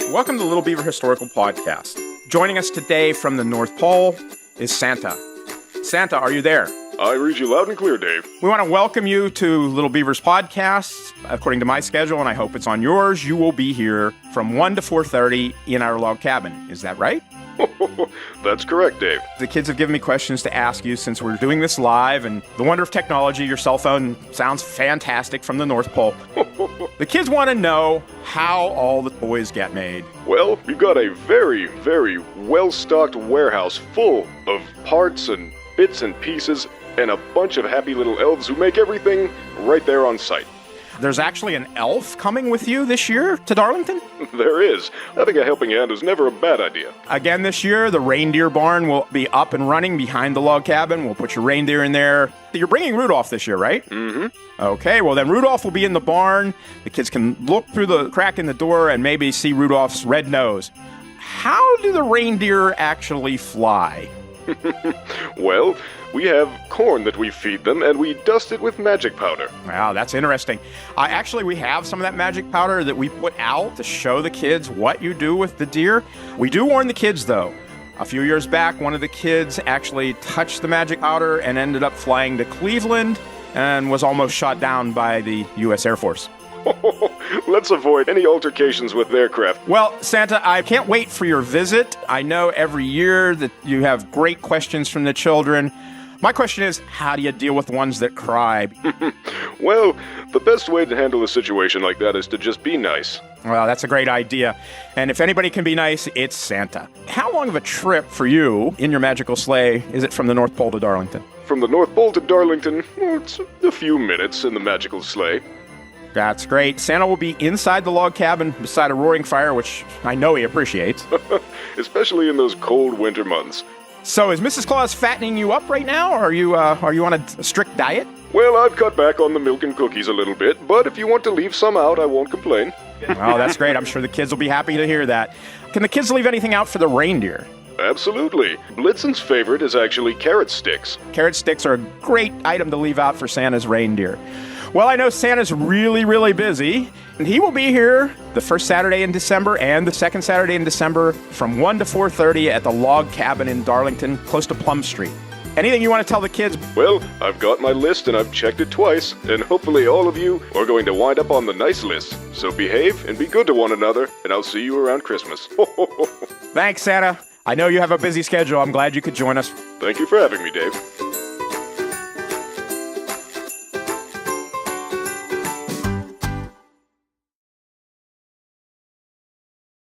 Welcome to the Little Beaver Historical Podcast. Joining us today from the North Pole is Santa. Santa, are you there? I read you loud and clear, Dave. We want to welcome you to Little Beaver's podcast. According to my schedule, and I hope it's on yours, you will be here from 1 to 4:30 in our log cabin. Is that right? That's correct, Dave. The kids have given me questions to ask you since we're doing this live, and the wonder of technology, your cell phone sounds fantastic from the North Pole. The kids want to know how all the toys get made. Well, we've got a very, very well-stocked warehouse full of parts and bits and pieces and a bunch of happy little elves who make everything right there on site. There's actually an elf coming with you this year to Darlington? There is. I think a helping hand is never a bad idea. Again this year, the reindeer barn will be up and running behind the log cabin. We'll put your reindeer in there. You're bringing Rudolph this year, right? Mm-hmm. Okay, well then Rudolph will be in the barn. The kids can look through the crack in the door and maybe see Rudolph's red nose. How do the reindeer actually fly? Well, we have corn that we feed them, and we dust it with magic powder. Wow, that's interesting. Actually, we have some of that magic powder that we put out to show the kids what you do with the deer. We do warn the kids, though. A few years back, one of the kids actually touched the magic powder and ended up flying to Cleveland and was almost shot down by the U.S. Air Force. Let's avoid any altercations with their craft. Well, Santa, I can't wait for your visit. I know every year that you have great questions from the children. My question is, how do you deal with ones that cry? Well, the best way to handle a situation like that is to just be nice. Well, that's a great idea. And if anybody can be nice, it's Santa. How long of a trip for you in your magical sleigh is it from the North Pole to Darlington? From the North Pole to Darlington, it's a few minutes in the magical sleigh. That's great. Santa will be inside the log cabin beside a roaring fire, which I know he appreciates. Especially in those cold winter months. So is Mrs. Claus fattening you up right now, or are you on a strict diet? Well, I've cut back on the milk and cookies a little bit, but if you want to leave some out, I won't complain. Oh, that's great. I'm sure the kids will be happy to hear that. Can the kids leave anything out for the reindeer? Absolutely. Blitzen's favorite is actually carrot sticks. Carrot sticks are a great item to leave out for Santa's reindeer. Well, I know Santa's really, really busy, and he will be here the first Saturday in December and the second Saturday in December from 1 to 4:30 at the log cabin in Darlington, close to Plum Street. Anything you want to tell the kids? Well, I've got my list and I've checked it twice, and hopefully all of you are going to wind up on the nice list. So behave and be good to one another, and I'll see you around Christmas. Thanks, Santa. I know you have a busy schedule. I'm glad you could join us. Thank you for having me, Dave.